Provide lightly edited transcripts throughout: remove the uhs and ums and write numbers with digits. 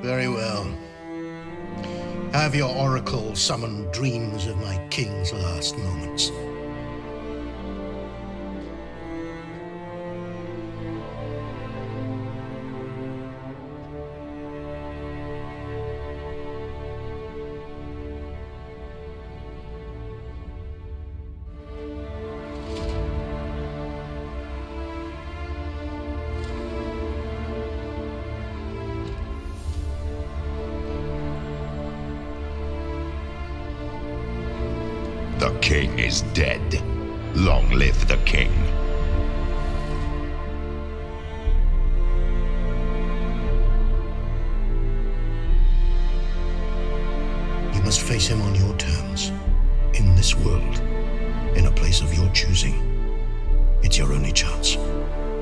Very well. Have your oracle summon dreams of my king's last moments. The king is dead. Long live the king. You must face him on your terms. In this world. In a place of your choosing. It's your only chance.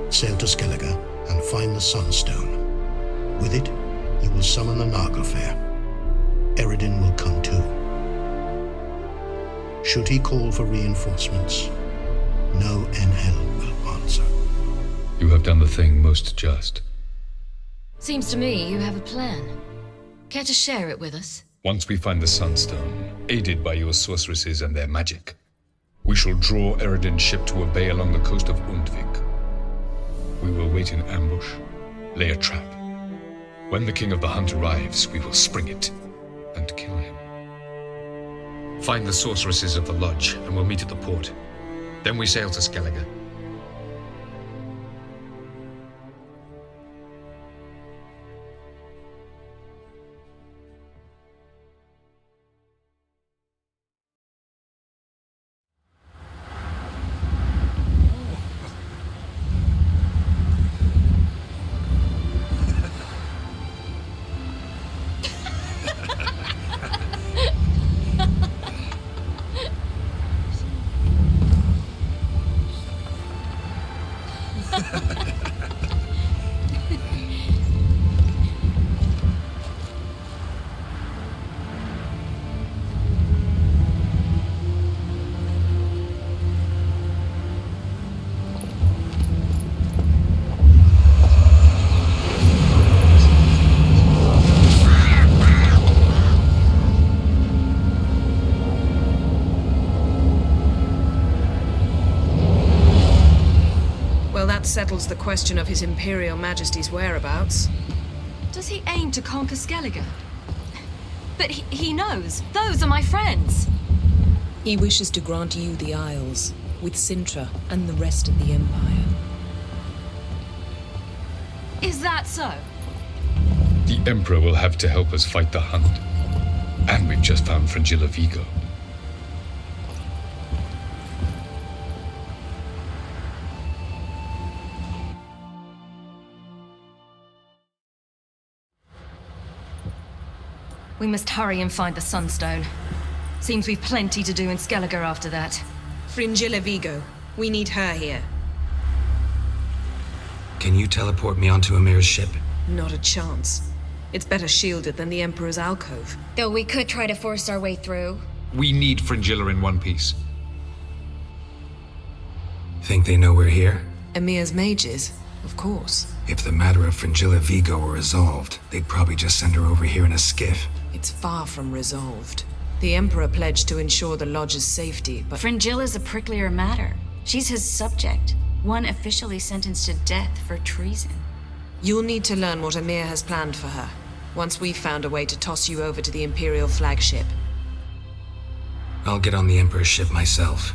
Sail to Skellige and find the Sunstone. With it, you will summon the Naglfair. Eredin will come too. Should he call for reinforcements, no Enhel will answer. You have done the thing most just. Seems to me you have a plan. Care to share it with us? Once we find the Sunstone, aided by your sorceresses and their magic, we shall draw Eredin's ship to a bay along the coast of Undvik. We will wait in ambush, lay a trap. When the King of the Hunt arrives, we will spring it and kill him. Find the sorceresses of the lodge, and we'll meet at the port. Then we sail to Skellige. Settles the question of His Imperial Majesty's whereabouts. Does he aim to conquer Skellige? But he knows. Those are my friends. He wishes to grant you the Isles, with Sintra and the rest of the Empire. Is that so? The Emperor will have to help us fight the Hunt. And we've just found Fringilla Vigo. We must hurry and find the Sunstone. Seems we've plenty to do in Skellige after that. Fringilla Vigo. We need her here. Can you teleport me onto Amir's ship? Not a chance. It's better shielded than the Emperor's alcove. Though we could try to force our way through. We need Fringilla in one piece. Think they know we're here? Emir's mages, of course. If the matter of Fringilla Vigo were resolved, they'd probably just send her over here in a skiff. It's far from resolved. The Emperor pledged to ensure the Lodge's safety, but... Fringilla's a pricklier matter. She's his subject, one officially sentenced to death for treason. You'll need to learn what Emir has planned for her, once we've found a way to toss you over to the Imperial flagship. I'll get on the Emperor's ship myself.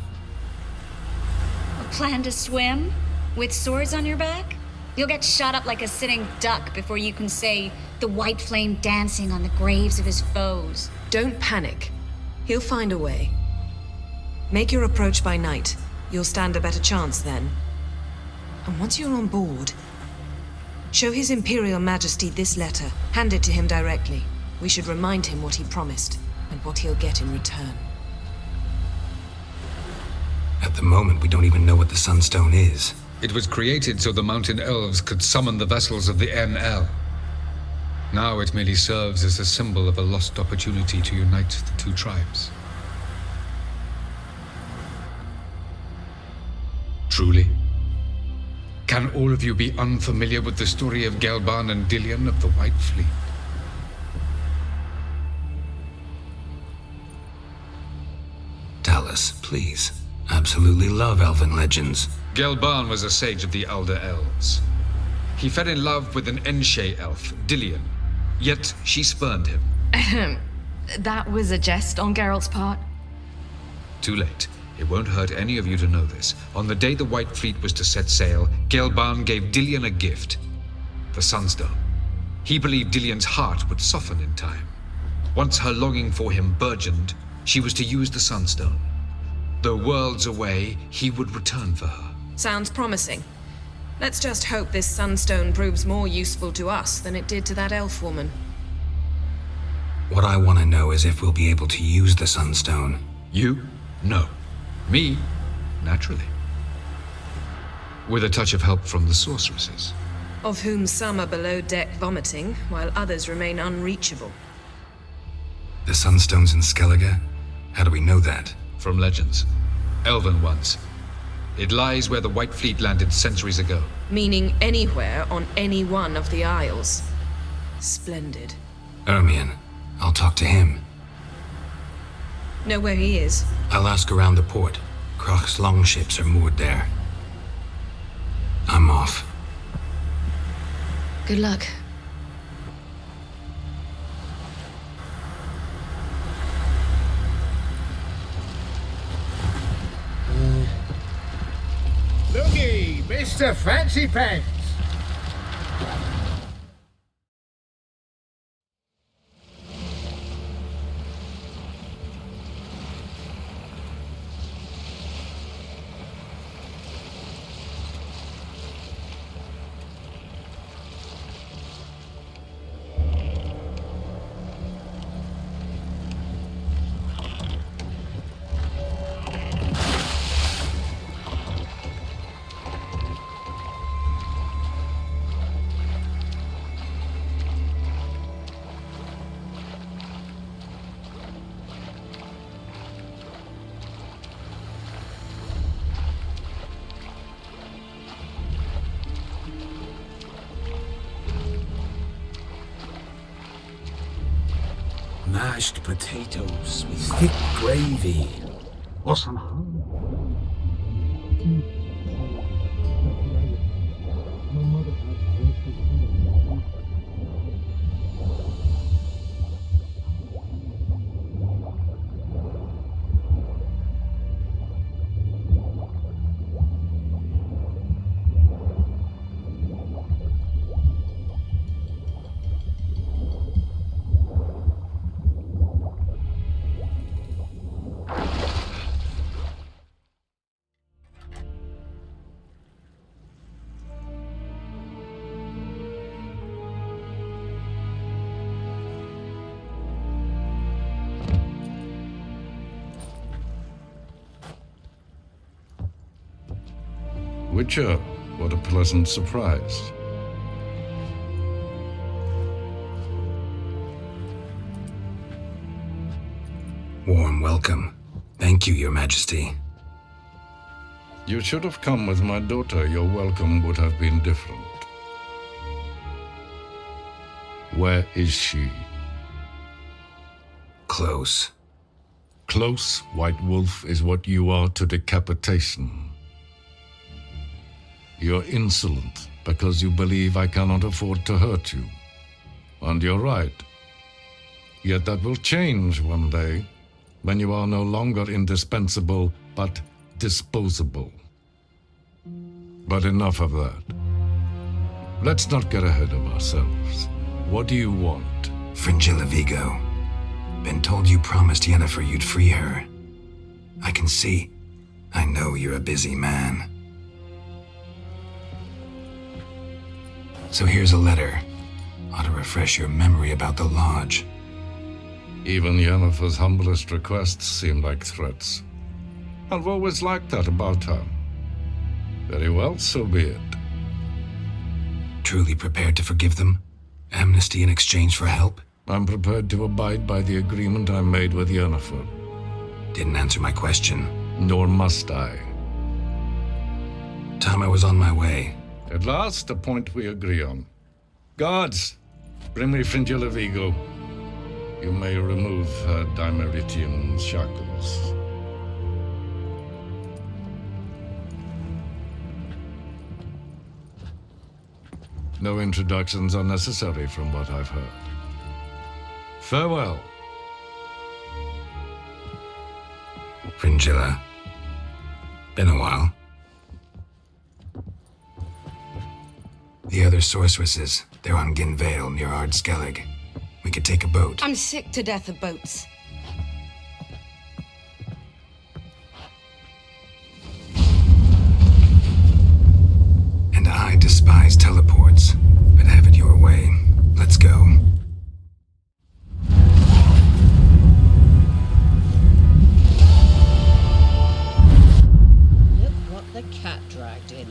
A plan to swim? With swords on your back? You'll get shot up like a sitting duck before you can say the white flame dancing on the graves of his foes. Don't panic. He'll find a way. Make your approach by night. You'll stand a better chance then. And once you're on board, show His Imperial Majesty this letter. Hand it to him directly. We should remind him what he promised, and what he'll get in return. At the moment, we don't even know what the Sunstone is. It was created so the mountain elves could summon the vessels of the NL. Now it merely serves as a symbol of a lost opportunity to unite the two tribes. Truly? Can all of you be unfamiliar with the story of Gelban and Dillion of the White Fleet? us, please. Absolutely love elven legends. Gelban was a sage of the Elder Elves. He fell in love with an Enshe elf, Dillion, yet she spurned him. That was a jest on Geralt's part. Too late. It won't hurt any of you to know this. On the day the White Fleet was to set sail, Gelban gave Dillion a gift. The Sunstone. He believed Dillion's heart would soften in time. Once her longing for him burgeoned, she was to use the Sunstone. Though worlds away, he would return for her. Sounds promising. Let's just hope this Sunstone proves more useful to us than it did to that elf woman. What I want to know is if we'll be able to use the Sunstone. You? No. Me? Naturally. With a touch of help from the sorceresses. Of whom some are below deck vomiting, while others remain unreachable. The Sunstone's in Skellige? How do we know that? From legends. Elven ones. It lies where the White Fleet landed centuries ago. Meaning anywhere on any one of the Isles. Splendid. Ermion. I'll talk to him. Know where he is? I'll ask around the port. Croc's longships are moored there. I'm off. Good luck. Looky, Mr. Fancy Pants. Mashed potatoes with thick gravy. Or some Witcher, what a pleasant surprise. Warm welcome. Thank you, Your Majesty. You should have come with my daughter. Your welcome would have been different. Where is she? Close. Close, White Wolf, is what you are to decapitation. You're insolent because you believe I cannot afford to hurt you. And you're right. Yet that will change one day, when you are no longer indispensable, but disposable. But enough of that. Let's not get ahead of ourselves. What do you want? Fringilla Vigo. Been told you promised Yennefer you'd free her. I can see. I know you're a busy man. So here's a letter. Ought to refresh your memory about the Lodge. Even Yennefer's humblest requests seem like threats. I've always liked that about her. Very well, so be it. Truly prepared to forgive them? Amnesty in exchange for help? I'm prepared to abide by the agreement I made with Yennefer. Didn't answer my question. Nor must I. Time I was on my way. At last, a point we agree on. Guards, bring me Fringilla Vigo. You may remove her Dimeritian shackles. No introductions are necessary from what I've heard. Farewell. Fringilla. Been a while. The other sorceresses, they're on Ginvale near Skellig. We could take a boat. I'm sick to death of boats. And I despise teleports, but have it your way. Let's go. Look what the cat dragged in.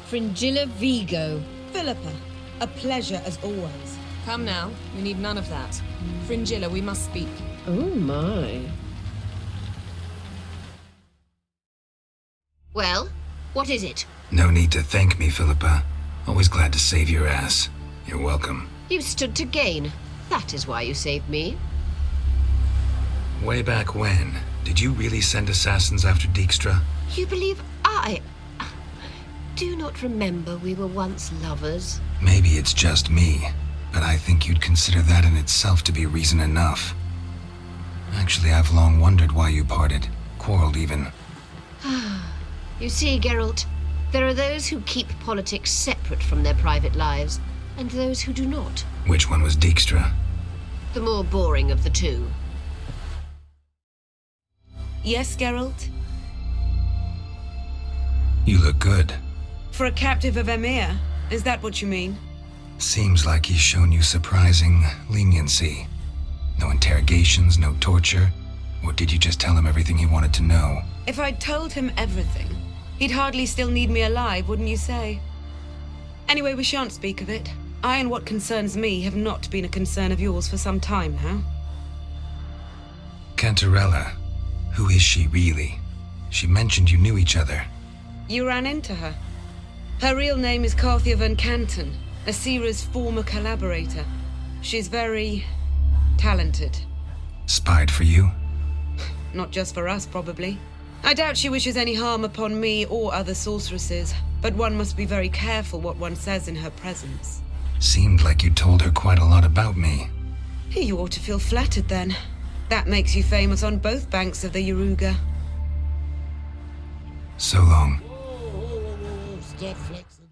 Fringilla Vigo. Philippa, a pleasure as always. Come now, we need none of that. Fringilla, we must speak. Oh my. Well, what is it? No need to thank me, Philippa. Always glad to save your ass. You're welcome. You stood to gain. That is why you saved me. Way back when, did you really send assassins after Dijkstra? You believe I do not remember we were once lovers? Maybe it's just me, but I think you'd consider that in itself to be reason enough. Actually, I've long wondered why you parted. Quarreled even. You see, Geralt, there are those who keep politics separate from their private lives, and those who do not. Which one was Dijkstra? The more boring of the two. Yes, Geralt? You look good. For a captive of Emir, is that what you mean? Seems like he's shown you surprising leniency. No interrogations, no torture. Or did you just tell him everything he wanted to know? If I'd told him everything, he'd hardly still need me alive, wouldn't you say? Anyway, we shan't speak of it. I and what concerns me have not been a concern of yours for some time now. Cantarella. Who is she really? She mentioned you knew each other. You ran into her. Her real name is Carthia van Canton, Asira's former collaborator. She's very talented. Spied for you? Not just for us, probably. I doubt she wishes any harm upon me or other sorceresses, but one must be very careful what one says in her presence. Seemed like you told her quite a lot about me. You ought to feel flattered then. That makes you famous on both banks of the Yaruga. So long. Stop flexing.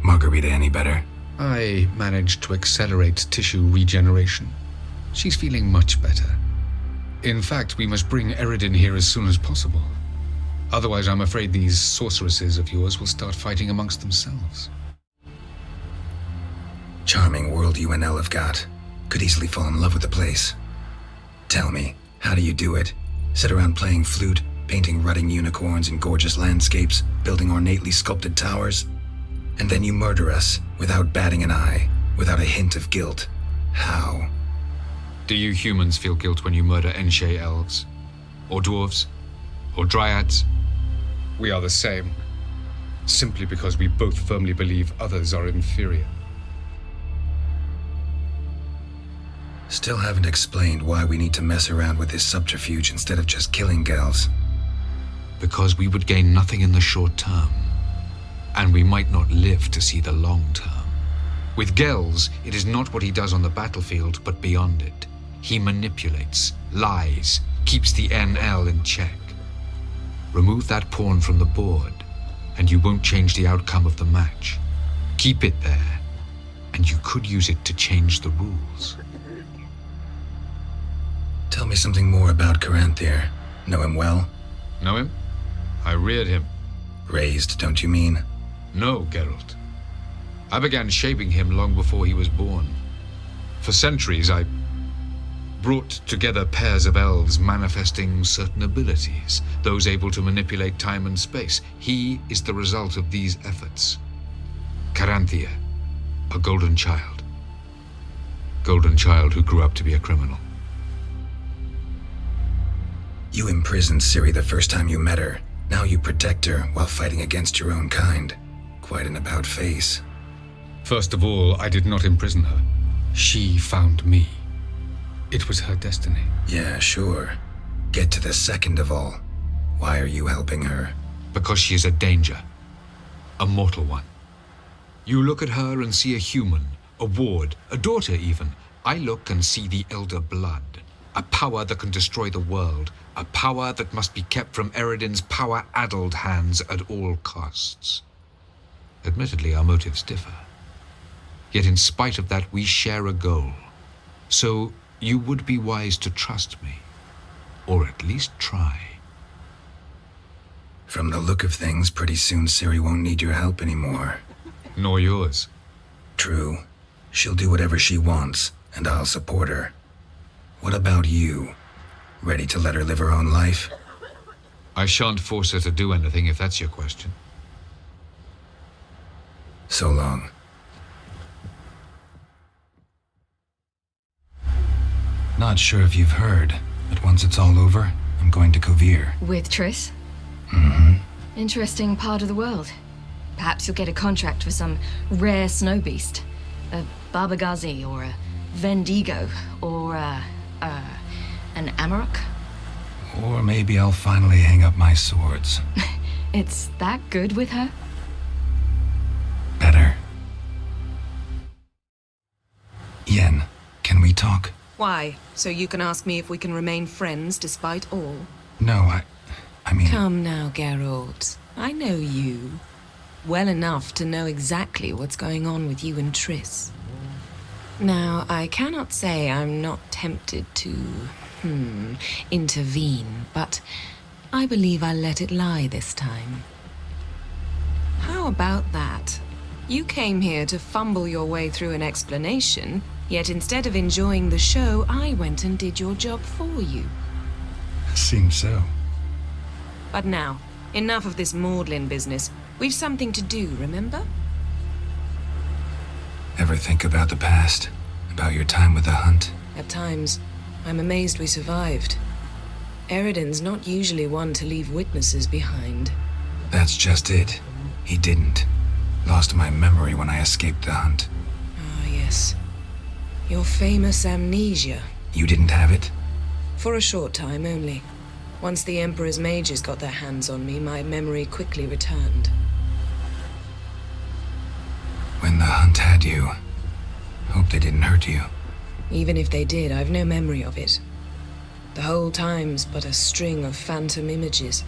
Margarita any better? I managed to accelerate tissue regeneration. She's feeling much better. In fact, we must bring Eredin here as soon as possible. Otherwise, I'm afraid these sorceresses of yours will start fighting amongst themselves. Charming world you and Elle have got. Could easily fall in love with the place. Tell me, how do you do it? Sit around playing flute, painting rutting unicorns in gorgeous landscapes, building ornately sculpted towers? And then you murder us, without batting an eye, without a hint of guilt. How? Do you humans feel guilt when you murder Enshe elves? Or dwarves? Or dryads? We are the same. Simply because we both firmly believe others are inferior. Still haven't explained why we need to mess around with this subterfuge instead of just killing gals. Because we would gain nothing in the short term. And we might not live to see the long term. With Skjalls, it is not what he does on the battlefield, but beyond it. He manipulates, lies, keeps the NL in check. Remove that pawn from the board, and you won't change the outcome of the match. Keep it there, and you could use it to change the rules. Tell me something more about Caranthir. Know him well? Know him? I reared him. Raised, don't you mean? No, Geralt. I began shaping him long before he was born. For centuries, I brought together pairs of elves manifesting certain abilities, those able to manipulate time and space. He is the result of these efforts. Caranthir, a golden child. Golden child who grew up to be a criminal. You imprisoned Ciri the first time you met her. Now you protect her while fighting against your own kind. Quite an about face. First of all, I did not imprison her. She found me. It was her destiny. Yeah, sure. Get to the second of all. Why are you helping her? Because she is a danger. A mortal one. You look at her and see a human, a ward, a daughter even. I look and see the Elder Blood. A power that can destroy the world. A power that must be kept from Eredin's power-addled hands at all costs. Admittedly, our motives differ. Yet in spite of that, we share a goal. So you would be wise to trust me. Or at least try. From the look of things, pretty soon Ciri won't need your help anymore. Nor yours. True. She'll do whatever she wants, and I'll support her. What about you? Ready to let her live her own life? I shan't force her to do anything if that's your question. So long. Not sure if you've heard, but once it's all over, I'm going to Kovir. With Triss? Mm-hmm. Interesting part of the world. Perhaps you'll get a contract for some rare snow beast. A Barbagazi or a Vendigo or an Amarok. Or maybe I'll finally hang up my swords. It's that good with her? Better. Yen, can we talk? Why? So you can ask me if we can remain friends despite all? No, I mean... Come now, Geralt. I know you. Well enough to know exactly what's going on with you and Triss. Now, I cannot say I'm not tempted to, intervene, but I believe I'll let it lie this time. How about that? You came here to fumble your way through an explanation, yet instead of enjoying the show, I went and did your job for you. Seems so. But now, enough of this maudlin business. We've something to do, remember? Ever think about the past? About your time with the hunt? At times, I'm amazed we survived. Eredin's not usually one to leave witnesses behind. That's just it. He didn't. Lost my memory when I escaped the hunt. Ah, yes. Your famous amnesia. You didn't have it? For a short time only. Once the Emperor's mages got their hands on me, my memory quickly returned. When the hunt had you, hope they didn't hurt you. Even if they did, I've no memory of it. The whole time's but a string of phantom images.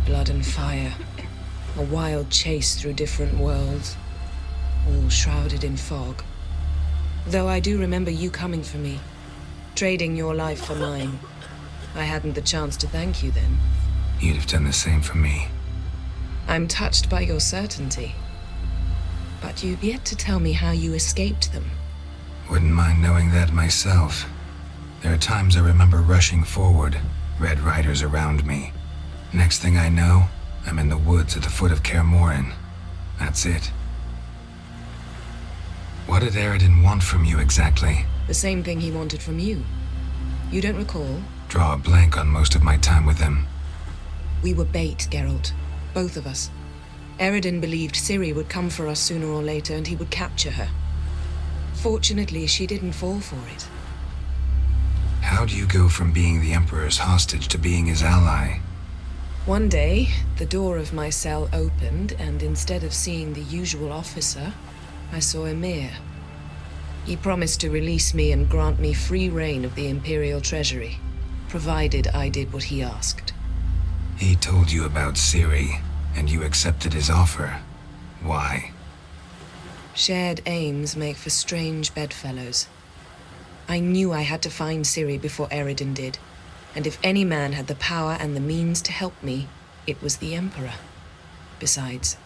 Blood and fire. A wild chase through different worlds. All shrouded in fog. Though I do remember you coming for me. Trading your life for mine. I hadn't the chance to thank you then. You'd have done the same for me. I'm touched by your certainty. But you've yet to tell me how you escaped them. Wouldn't mind knowing that myself. There are times I remember rushing forward, Red Riders around me. Next thing I know, I'm in the woods at the foot of Kaer Morhen. That's it. What did Eredin want from you exactly? The same thing he wanted from you. You don't recall? Draw a blank on most of my time with him. We were bait, Geralt. Both of us. Eredin believed Ciri would come for us sooner or later and he would capture her. Fortunately, she didn't fall for it. How do you go from being the Emperor's hostage to being his ally? One day, the door of my cell opened, and instead of seeing the usual officer, I saw Emir. He promised to release me and grant me free reign of the Imperial Treasury, provided I did what he asked. He told you about Ciri, and you accepted his offer. Why? Shared aims make for strange bedfellows. I knew I had to find Ciri before Eredin did, and if any man had the power and the means to help me, it was the Emperor. Besides,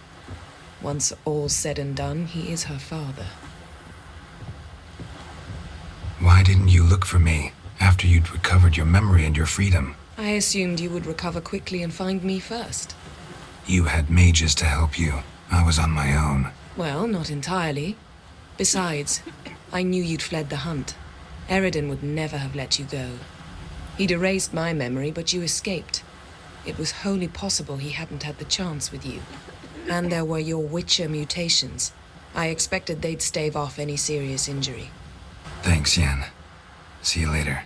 once all's said and done, he is her father. Why didn't you look for me after you'd recovered your memory and your freedom? I assumed you would recover quickly and find me first. You had mages to help you. I was on my own. Well, not entirely. Besides, I knew you'd fled the hunt. Eredin would never have let you go. He'd erased my memory, but you escaped. It was wholly possible he hadn't had the chance with you. And there were your Witcher mutations. I expected they'd stave off any serious injury. Thanks, Yen. See you later.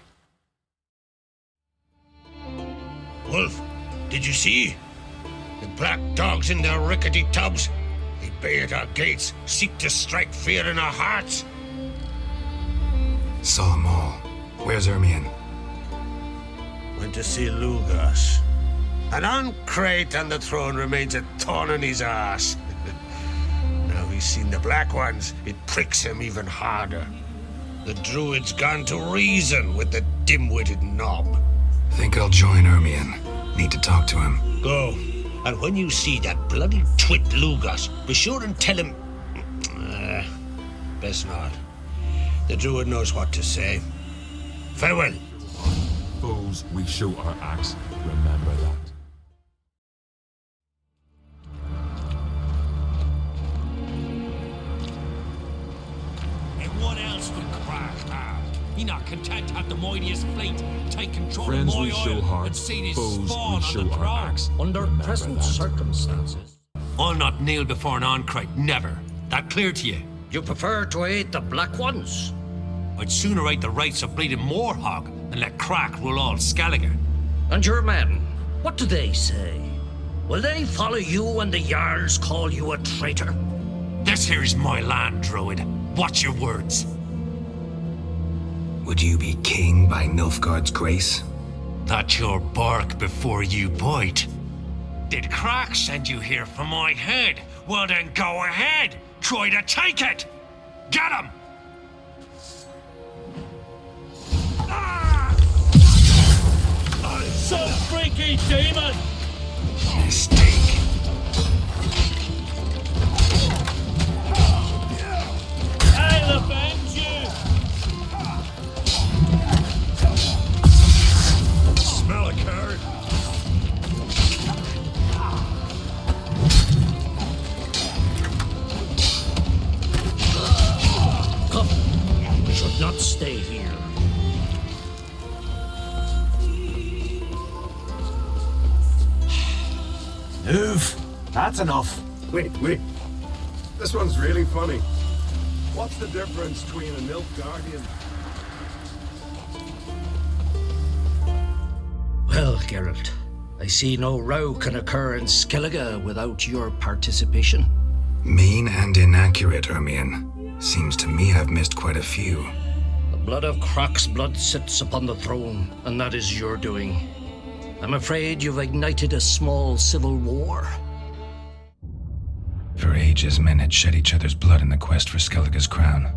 Wolf, did you see? The black dogs in their rickety tubs. He bay at our gates, seek to strike fear in our hearts. Saw 'em all. Where's Ermion? Went to see Lugas. An uncrate on the throne remains a thorn in his arse. Now he's seen the Black Ones, it pricks him even harder. The Druid's gone to reason with the dim-witted knob. Think I'll join Ermion. Need to talk to him. Go. And when you see that bloody twit Lugas, be sure and tell him... best not. The Druid knows what to say. Farewell. Fools, we shoot our axe. Remember that. And what else would Crack have? He not content to have the mightiest fleet take control Friends of we my show isle heart, and see this foes spawn we on show the our throne. axe. Under present circumstances, I'll not kneel before an Ancrite, never. That clear to you? You prefer to aid the Black Ones? I'd sooner aid the rights of bleeding Moorhog than let Crack rule all Skellige. And your men, what do they say? Will they follow you when the Jarls call you a traitor? This here is my land, Druid. Watch your words. Would you be king by Nilfgaard's grace? That's your bark before you bite. Did Crack send you here for my head? Well then go ahead. Try to take it. Get him! Some freaky demon! Mistake. I'll avenge you! Smell a card. Come, we should not stay here. Move! That's enough. Wait. This one's really funny. What's the difference between a Nilfgaardian? Well, Geralt, I see no row can occur in Skellige without your participation. Mean and inaccurate, Ermion. Seems to me I've missed quite a few. The blood of Croc's blood sits upon the throne, and that is your doing. I'm afraid you've ignited a small civil war. For ages, men had shed each other's blood in the quest for Skellige's crown.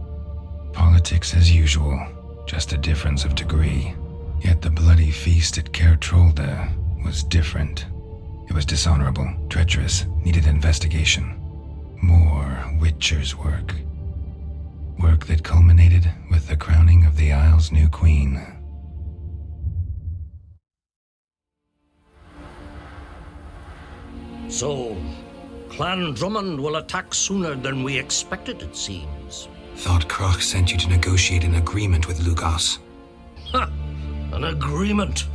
Politics as usual, just a difference of degree. Yet the bloody feast at Caer Trolda was different. It was dishonorable, treacherous, needed investigation. More Witcher's work. Work that culminated with the crowning of the Isle's new queen. So, Clan Drummond will attack sooner than we expected, it seems. Thought Croc sent you to negotiate an agreement with Lugas. Ha! An agreement?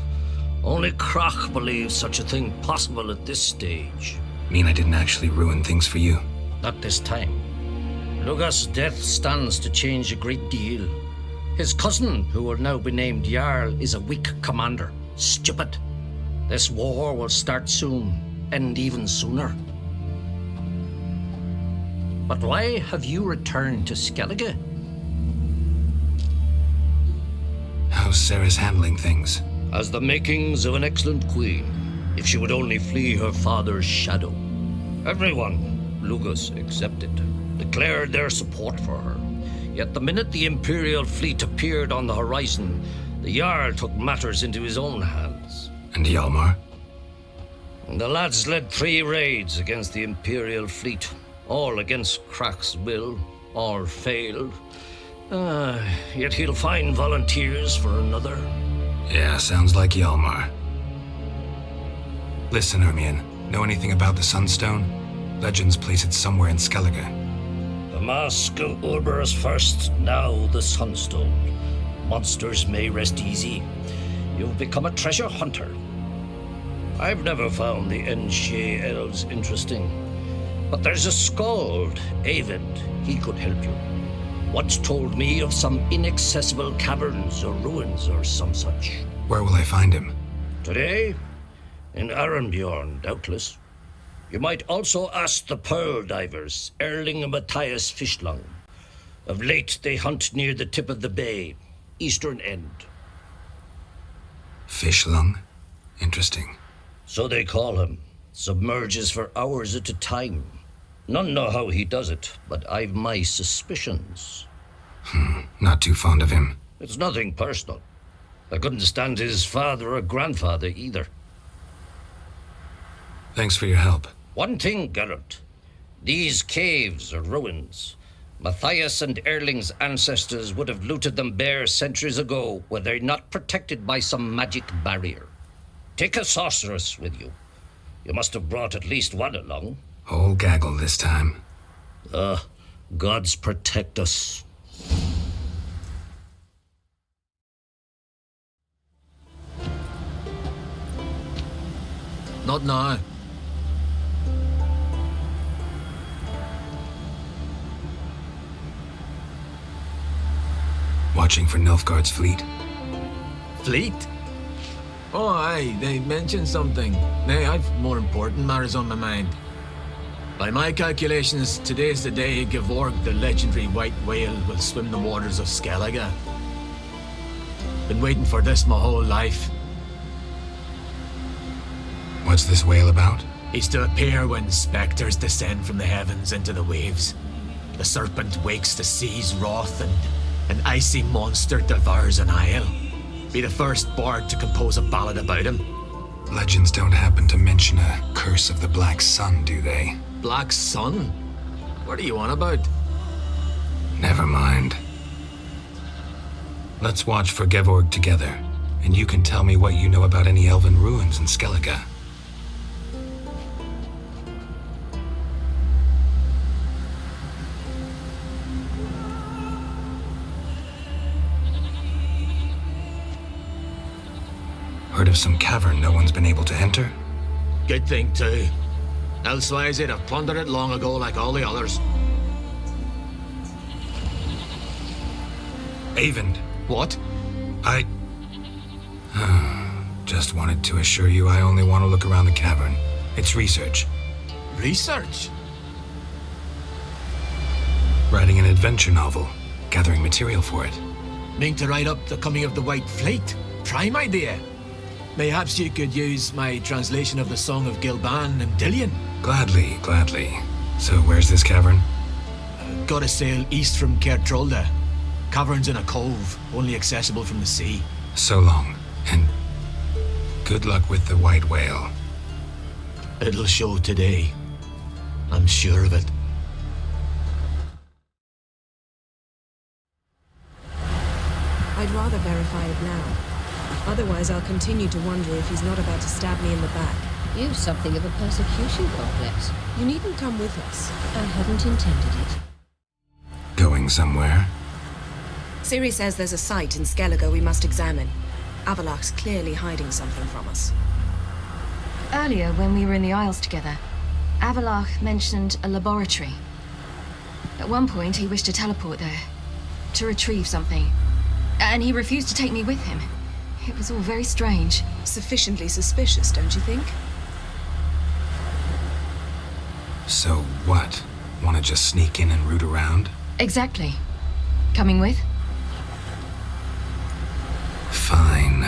Only Croc believes such a thing possible at this stage. Mean I didn't actually ruin things for you? Not this time. Lugas' death stands to change a great deal. His cousin, who will now be named Jarl, is a weak commander. Stupid. This war will start soon, end even sooner. But why have you returned to Skellige? How's Sarah's handling things? Has the makings of an excellent queen, if she would only flee her father's shadow. Everyone, Lugas excepted, declared their support for her. Yet the minute the Imperial fleet appeared on the horizon, the Jarl took matters into his own hands. And Hjalmar? The lads led 3 raids against the Imperial fleet, all against Croc's will, all failed. Yet he'll find volunteers for another. Yeah, sounds like Hjalmar. Listen, Ermion, know anything about the Sunstone? Legends place it somewhere in Skellige. The Mask of Urberus first, now the Sunstone. Monsters may rest easy. You've become a treasure hunter. I've never found the Enshe elves interesting. But there's a skald, Avid. He could help you. Once told me of some inaccessible caverns or ruins or some such. Where will I find him? Today? In Armour, doubtless. You might also ask the pearl divers, Erling and Matthias Fishlung. Of late, they hunt near the tip of the bay, eastern end. Fishlung? Interesting. So they call him. Submerges for hours at a time. None know how he does it, but I've my suspicions. Not too fond of him. It's nothing personal. I couldn't stand his father or grandfather either. Thanks for your help. One thing, Geralt. These caves are ruins. Matthias and Erling's ancestors would have looted them bare centuries ago were they not protected by some magic barrier. Take a sorceress with you. You must have brought at least one along. Whole gaggle this time. Gods protect us. Not now. Watching for Nilfgaard's fleet? Fleet? Oh, aye, they mentioned something. Nay, I've more important matters on my mind. By my calculations, today's the day Gevorg, the legendary white whale, will swim the waters of Skellige. Been waiting for this my whole life. What's this whale about? He's to appear when specters descend from the heavens into the waves. The serpent wakes the sea's wrath and an icy monster devours an isle. Be the first bard to compose a ballad about him. Legends don't happen to mention a curse of the Black Sun, do they? Black Sun? What are you on about? Never mind. Let's watch for Gevorg together, and you can tell me what you know about any elven ruins in Skellige. Heard of some cavern no one's been able to enter? Good thing, too. Elsewise, they'd have plundered it long ago like all the others. Avend. What? I... Just wanted to assure you I only want to look around the cavern. It's research. Research? Writing an adventure novel. Gathering material for it. Mean to write up the coming of the White Fleet? Prime idea. Mayhaps you could use my translation of the Song of Gilban and Dillion. Gladly, gladly. So where's this cavern? Gotta sail east from Kertrolda. Cavern's in a cove, only accessible from the sea. So long, and good luck with the white whale. It'll show today. I'm sure of it. I'd rather verify it now. Otherwise, I'll continue to wonder if he's not about to stab me in the back. You've something of a persecution complex. You needn't come with us. I hadn't intended it. Going somewhere? Ciri says there's a site in Skellige we must examine. Avalla'chs clearly hiding something from us. Earlier, when we were in the Isles together, Avalla'ch mentioned a laboratory. At one point, he wished to teleport there, to retrieve something. And he refused to take me with him. It was all very strange. Sufficiently suspicious, don't you think? So what? Want to just sneak in and root around? Exactly. Coming with? Fine.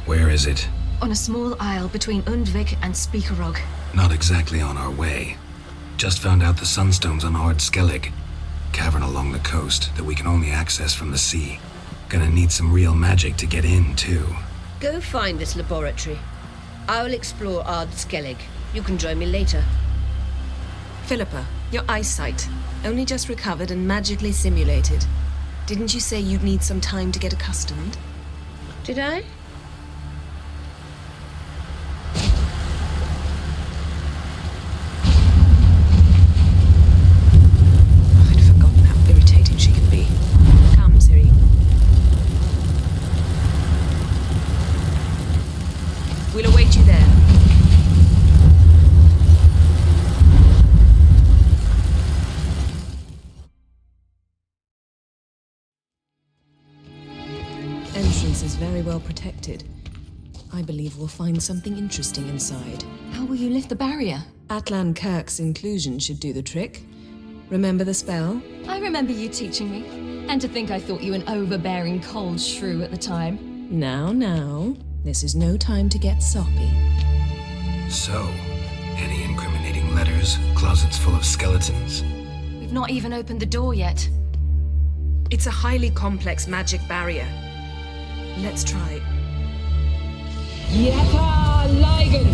Where is it? On a small isle between Undvik and Speakerog. Not exactly on our way. Just found out the Sunstone's on Ard Skellig. Cavern along the coast that we can only access from the sea. Gonna need some real magic to get in, too. Go find this laboratory. I'll explore Ard Skellig. You can join me later. Philippa, your eyesight. Only just recovered and magically simulated. Didn't you say you'd need some time to get accustomed? Did I? I'd forgotten how irritating she can be. Come, Ciri. We'll await you there. Entrance is very well protected. I believe we'll find something interesting inside. How will you lift the barrier? Avalla'chs inclusion should do the trick. Remember the spell? I remember you teaching me. And to think I thought you an overbearing cold shrew at the time. Now. This is no time to get soppy. So, any incriminating letters, closets full of skeletons? We've not even opened the door yet. It's a highly complex magic barrier. Let's try. Avalla'chs!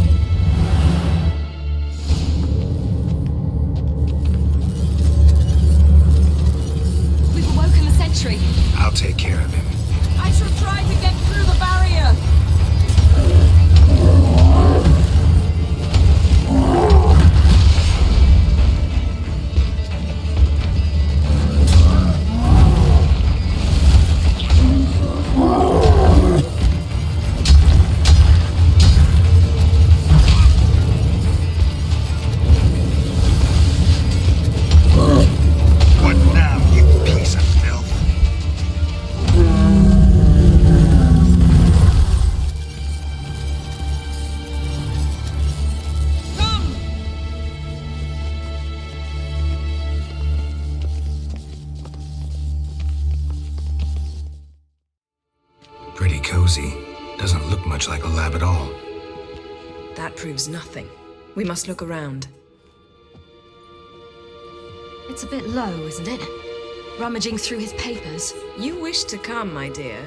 We've awoken the sentry. I'll take care of him. I shall try to get through the barrier. What now, you piece of filth? Pretty cozy. Doesn't look much like a lab at all. That proves nothing. We must look around. It's a bit low, isn't it? Rummaging through his papers. You wish to come, my dear.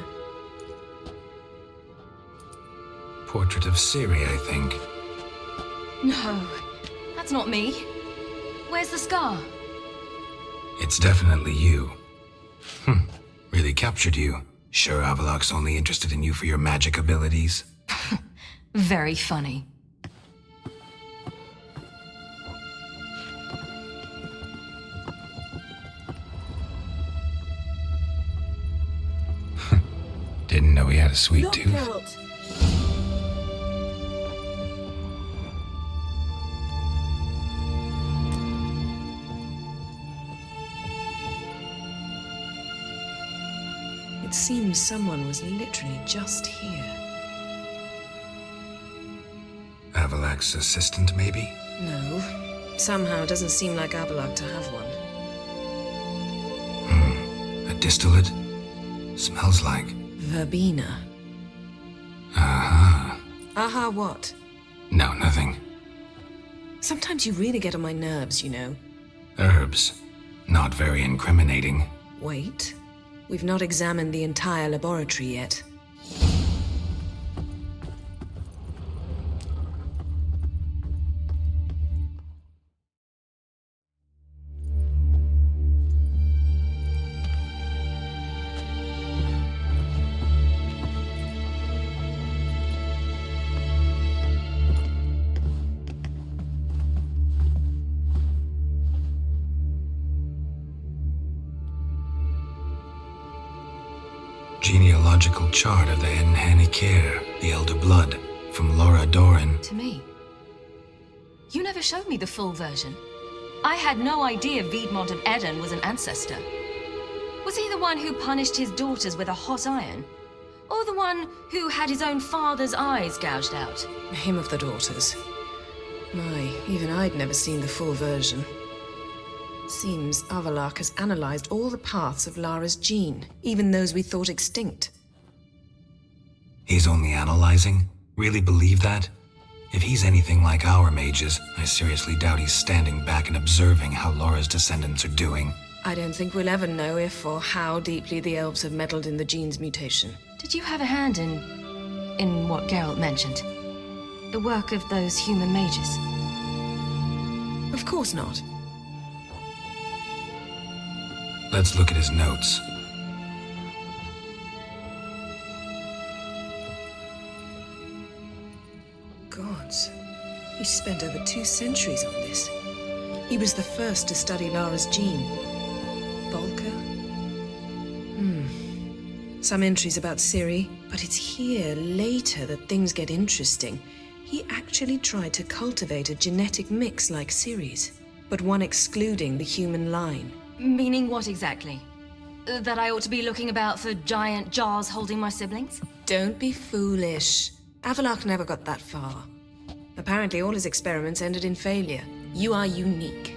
Portrait of Ciri, I think. No, that's not me. Where's the scar? It's definitely you. Really captured you. Sure Avalla'chs only interested in you for your magic abilities? Very funny. Didn't know he had a sweet Look, tooth. Geralt. It seems someone was literally just here. Avalla'chs' assistant, maybe? No. Somehow it doesn't seem like Avalla'ch to have one. A distillate? Smells like... Verbena. Aha. Aha what? No, nothing. Sometimes you really get on my nerves, you know. Herbs. Not very incriminating. Wait. We've not examined the entire laboratory yet. Genealogical chart of the Yennefer, the Elder Blood, from Laura Doran. To me. You never showed me the full version. I had no idea Viedmont of Eden was an ancestor. Was he the one who punished his daughters with a hot iron? Or the one who had his own father's eyes gouged out? Him of the daughters. My, even I'd never seen the full version. Seems Avalla'ch has analyzed all the paths of Lara's gene, even those we thought extinct. He's only analyzing? Really believe that? If he's anything like our mages, I seriously doubt he's standing back and observing how Laura's descendants are doing. I don't think we'll ever know if or how deeply the elves have meddled in the gene's mutation. Did you have a hand in what Geralt mentioned? The work of those human mages? Of course not. Let's look at his notes. Gods. He spent over 2 centuries on this. He was the first to study Lara's gene. Volker? Some entries about Ciri, but it's here, later, that things get interesting. He actually tried to cultivate a genetic mix like Ciri's, but one excluding the human line. Meaning what exactly? That I ought to be looking about for giant jars holding my siblings? Don't be foolish. Avalla'ch never got that far. Apparently all his experiments ended in failure. You are unique.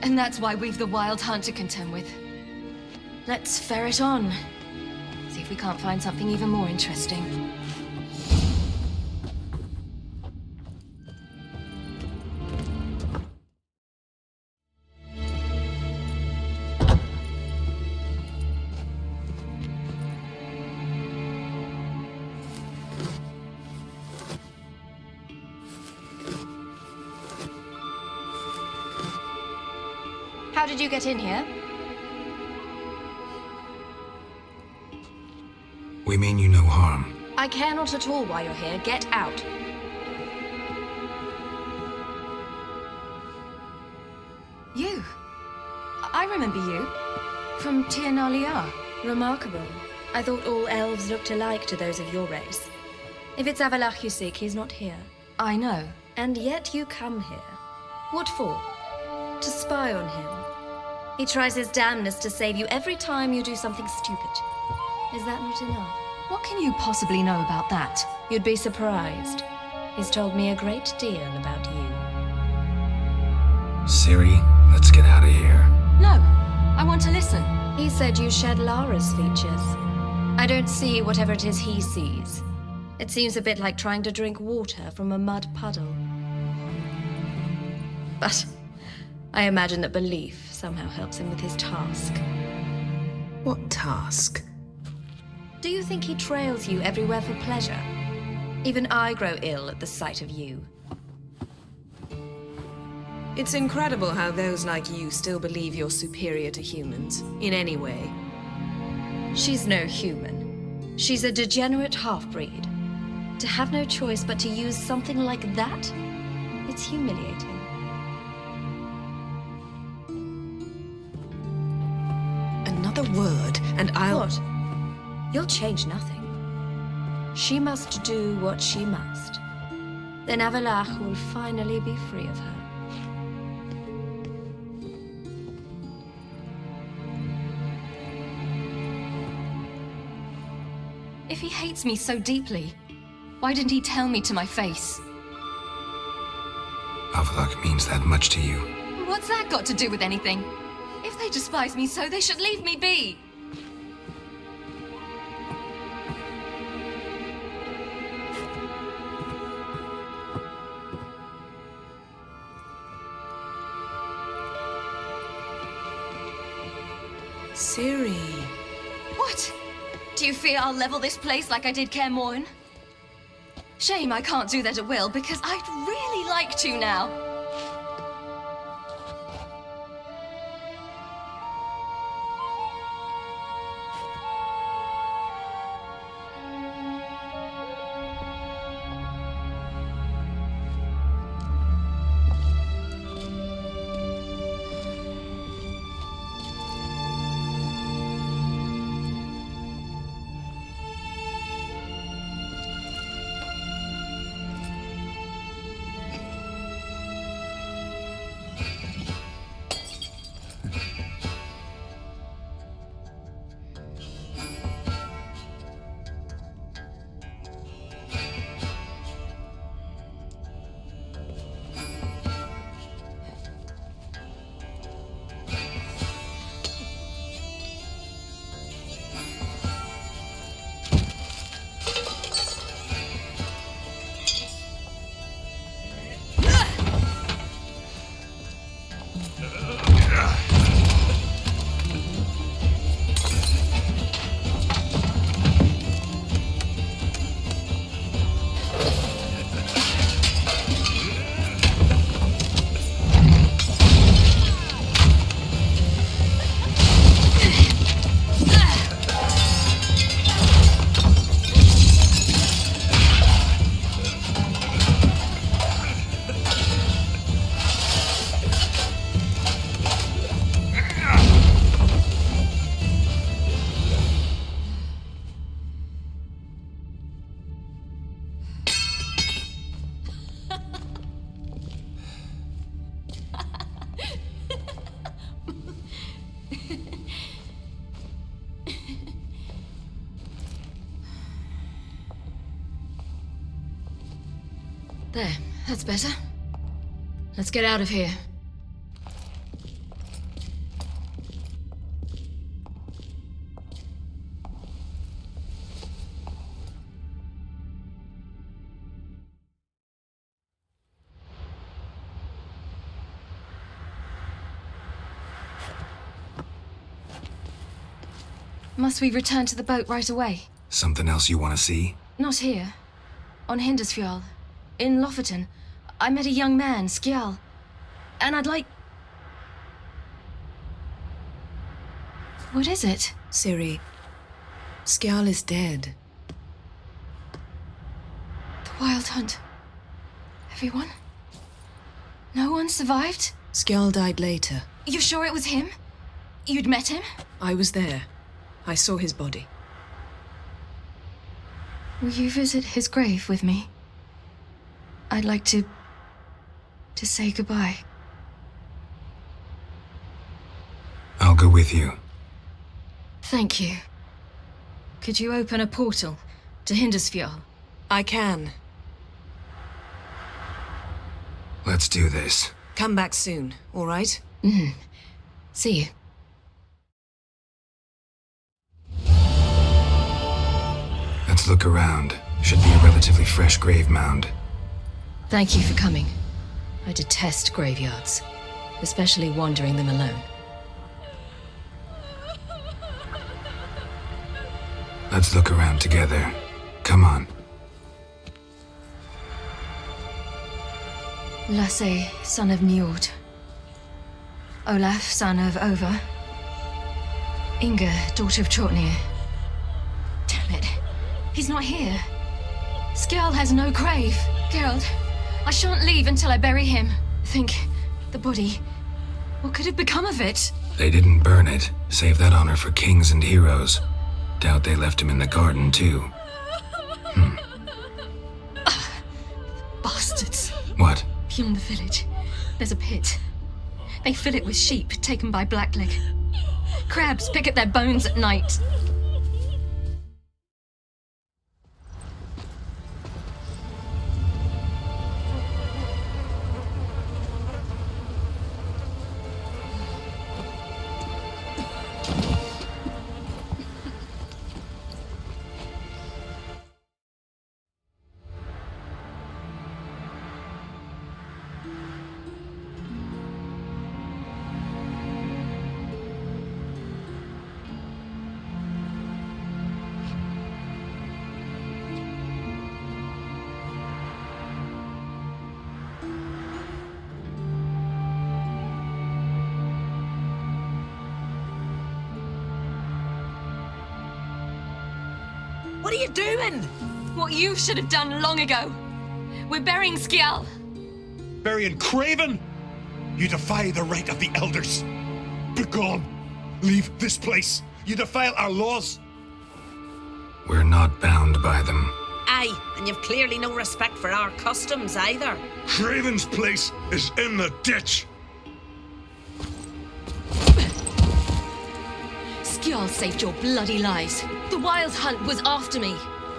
And that's why we've the Wild Hunt to contend with. Let's ferret on. See if we can't find something even more interesting. How did you get in here? We mean you no harm. I care not at all why you're here. Get out. You. I remember you. From Tir-na-Liar. Remarkable. I thought all elves looked alike to those of your race. If it's Avalla'chs you seek, he's not here. I know. And yet you come here. What for? To spy on him. He tries his damnedest to save you every time you do something stupid. Is that not enough? What can you possibly know about that? You'd be surprised. He's told me a great deal about you. Ciri, let's get out of here. No, I want to listen. He said you shed Lara's features. I don't see whatever it is he sees. It seems a bit like trying to drink water from a mud puddle. But I imagine that belief somehow helps him with his task. What task? Do you think he trails you everywhere for pleasure? Even I grow ill at the sight of you. It's incredible how those like you still believe you're superior to humans, in any way. She's no human. She's a degenerate half-breed. To have no choice but to use something like that? It's humiliating. Another word, and I'll... What? You'll change nothing. She must do what she must. Then Avalla'chs will finally be free of her. If he hates me so deeply, why didn't he tell me to my face? Avalla'chs means that much to you. What's that got to do with anything? If they despise me so, they should leave me be. Ciri. What? Do you fear I'll level this place like I did Kaer Morhen? Shame I can't do that at will, because I'd really like to now. There, that's better. Let's get out of here. Must we return to the boat right away? Something else you want to see? Not here. On Hindersfjall. In Lofoten. I met a young man, Skjall. And I'd like... What is it? Ciri, Skjall is dead. The Wild Hunt. Everyone? No one survived? Skjall died later. You sure it was him? You'd met him? I was there. I saw his body. Will you visit his grave with me? I'd like to say goodbye. I'll go with you. Thank you. Could you open a portal to Hindersfjall? I can. Let's do this. Come back soon, all right? See you. Let's look around. Should be a relatively fresh grave mound. Thank you for coming. I detest graveyards, especially wandering them alone. Let's look around together. Come on. Lasse, son of Njord. Olaf, son of Over. Inga, daughter of Trotnir. Damn it. He's not here. Skjall has no grave. Geralt, I shan't leave until I bury him. Think, the body. What could have become of it? They didn't burn it. Save that honor for kings and heroes. Doubt they left him in the garden, too. Bastards. What? Beyond the village, there's a pit. They fill it with sheep taken by Blackleg. Crabs pick at their bones at night. What are you doing? What you should have done long ago. We're burying Skjall. Burying Craven? You defy the right of the elders. Begone. Leave this place. You defile our laws. We're not bound by them. Aye, and you've clearly no respect for our customs either. Craven's place is in the ditch. Skjall saved your bloody lives. The Wild Hunt was after me.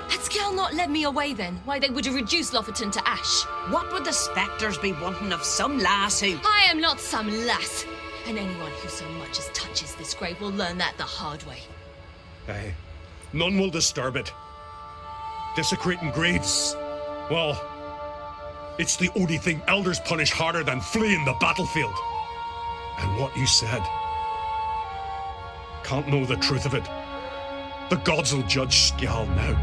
Had Skjall not led me away then, why they would have reduced Lofoten to ash. What would the spectres be wanting of some lass who... I am not some lass. And anyone who so much as touches this grave will learn that the hard way. Aye. None will disturb it. Desecrating graves. Well, it's the only thing elders punish harder than fleeing the battlefield. And what you said. Can't know the truth of it. The gods will judge Skjall now.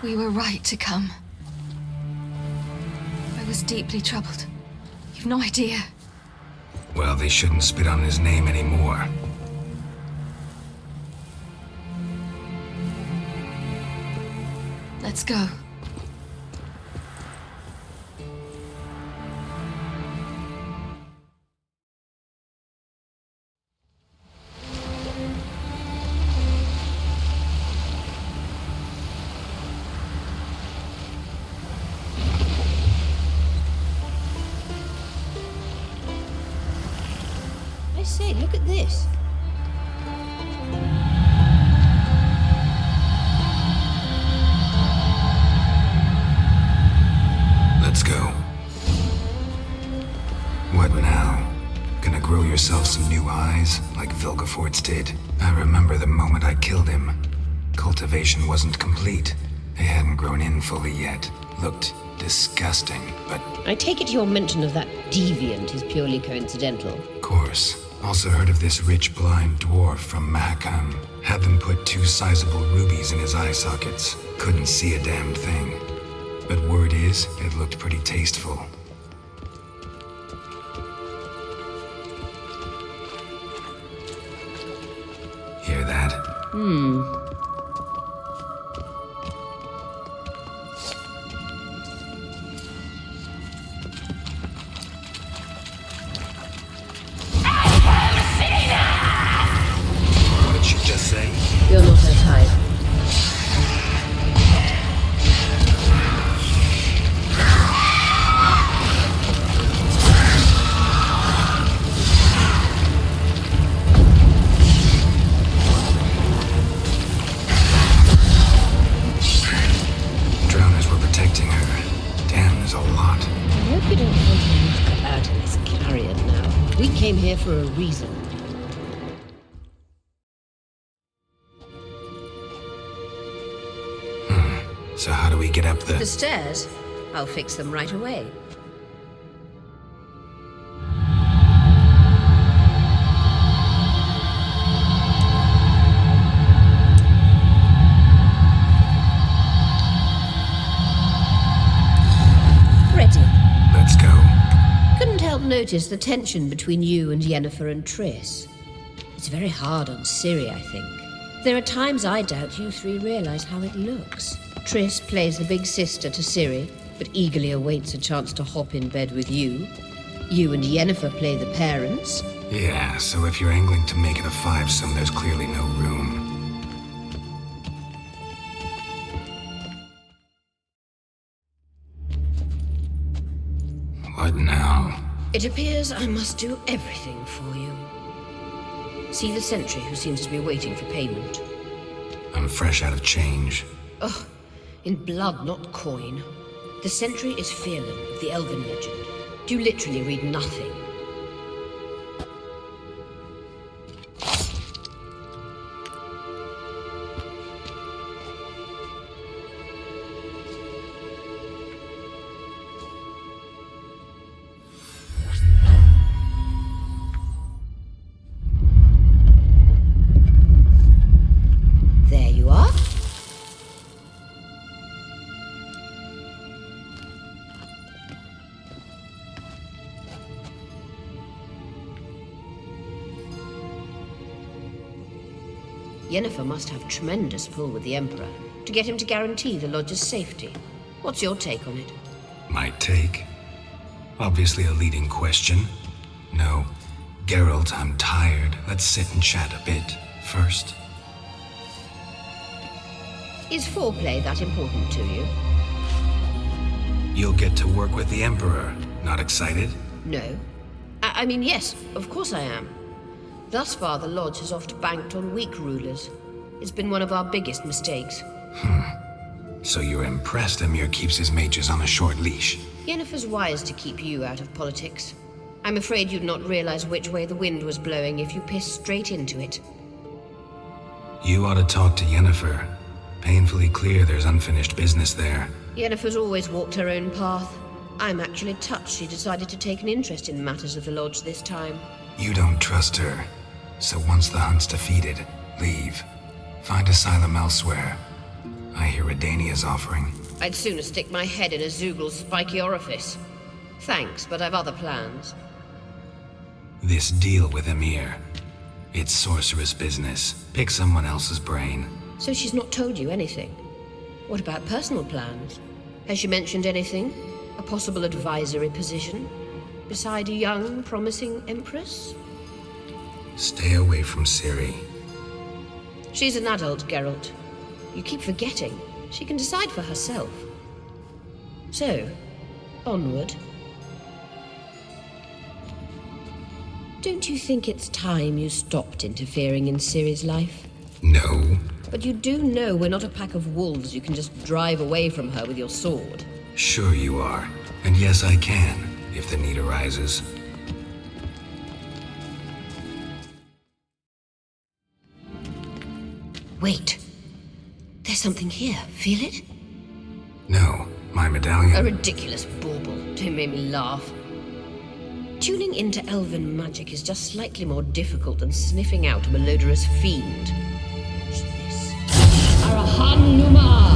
We were right to come. I was deeply troubled. You've no idea. Well, they shouldn't spit on his name anymore. Let's go. look at this. Let's go. What now? Gonna grow yourself some new eyes, like Vilgefortz did? I remember the moment I killed him. Cultivation wasn't complete. They hadn't grown in fully yet. Looked disgusting, but... I take it your mention of that deviant is purely coincidental. Of course. Also heard of this rich blind dwarf from Mahakam. Had them put 2 sizable rubies in his eye sockets. Couldn't see a damn thing. But word is, it looked pretty tasteful. Hear that? What did she just say? You're not her type. Drowners were protecting her. Damn, there's a lot. I hope you don't want to use the out in this carrion now. We came here for a reason. So how do we get up The stairs? I'll fix them right away. Ready. Let's go. Couldn't help notice the tension between you and Yennefer and Triss. It's very hard on Ciri, I think. There are times I doubt you three realize how it looks. Triss plays the big sister to Ciri, but eagerly awaits a chance to hop in bed with you. You and Yennefer play the parents. Yeah, so if you're angling to make it a 5-some, there's clearly no room. What now? It appears I must do everything for you. See the sentry who seems to be waiting for payment. I'm fresh out of change. Ugh, in blood, not coin. The sentry is Fearlan of the Elven legend. You literally read nothing. There you are. Yennefer must have tremendous pull with the Emperor to get him to guarantee the Lodge's safety. What's your take on it? My take? Obviously a leading question. No. Geralt, I'm tired. Let's sit and chat a bit first. Is foreplay that important to you? You'll get to work with the Emperor. Not excited? No. I mean, yes, of course I am. Thus far, the Lodge has oft banked on weak rulers. It's been one of our biggest mistakes. So you're impressed Emir keeps his mages on a short leash? Yennefer's wise to keep you out of politics. I'm afraid you'd not realize which way the wind was blowing if you pissed straight into it. You ought to talk to Yennefer. Painfully clear there's unfinished business there. Yennefer's always walked her own path. I'm actually touched she decided to take an interest in matters of the Lodge this time. You don't trust her. So once the hunt's defeated, leave. Find asylum elsewhere. I hear Redania's offering. I'd sooner stick my head in a Zoogl's spiky orifice. Thanks, but I've other plans. This deal with Emir. It's sorceress business. Pick someone else's brain. So she's not told you anything? What about personal plans? Has she mentioned anything? A possible advisory position? Beside a young, promising empress? Stay away from Ciri. She's an adult, Geralt. You keep forgetting. She can decide for herself. So, onward. Don't you think it's time you stopped interfering in Ciri's life? No. But you do know we're not a pack of wolves you can just drive away from her with your sword. Sure you are. And yes, I can, if the need arises. Wait. There's something here. Feel it? No, my medallion. A ridiculous bauble. Don't make me laugh. Tuning into elven magic is just slightly more difficult than sniffing out a malodorous fiend. What's this? Arahanuma!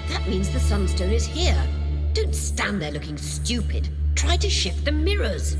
That means the Sunstone is here. Don't stand there looking stupid. Try to shift the mirrors.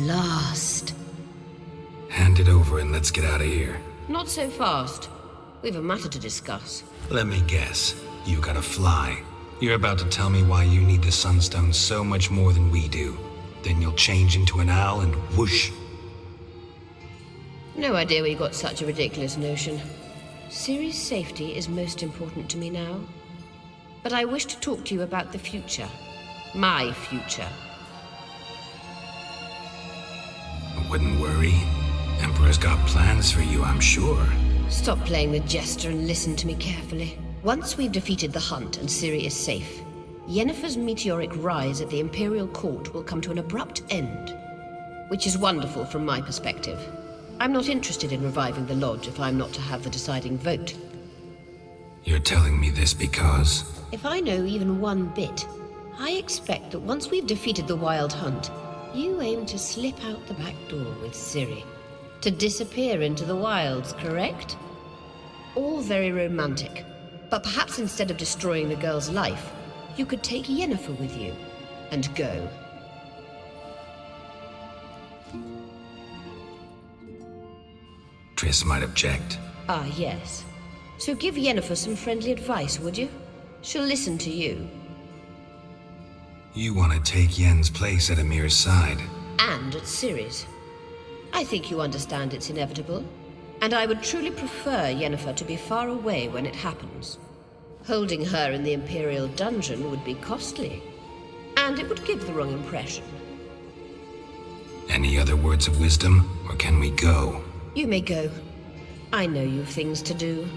Last. Hand it over and let's get out of here. Not so fast. We've a matter to discuss. Let me guess. You gotta fly. You're about to tell me why you need the Sunstone so much more than we do. Then you'll change into an owl and whoosh. No idea where you got such a ridiculous notion. Ciri's safety is most important to me now. But I wish to talk to you about the future. My future. Wouldn't worry. Emperor's got plans for you, I'm sure. Stop playing the jester and listen to me carefully. Once we've defeated the hunt and Ciri is safe, Yennefer's meteoric rise at the Imperial Court will come to an abrupt end. Which is wonderful from my perspective. I'm not interested in reviving the Lodge if I'm not to have the deciding vote. You're telling me this because... If I know even one bit, I expect that once we've defeated the Wild Hunt, you aim to slip out the back door with Ciri. To disappear into the wilds, correct? All very romantic. But perhaps instead of destroying the girl's life, you could take Yennefer with you and go. Triss might object. Ah, yes. So give Yennefer some friendly advice, would you? She'll listen to you. You want to take Yen's place at Amir's side. And at Ciri's. I think you understand it's inevitable. And I would truly prefer Yennefer to be far away when it happens. Holding her in the Imperial dungeon would be costly. And it would give the wrong impression. Any other words of wisdom, or can we go? You may go. I know you've things to do.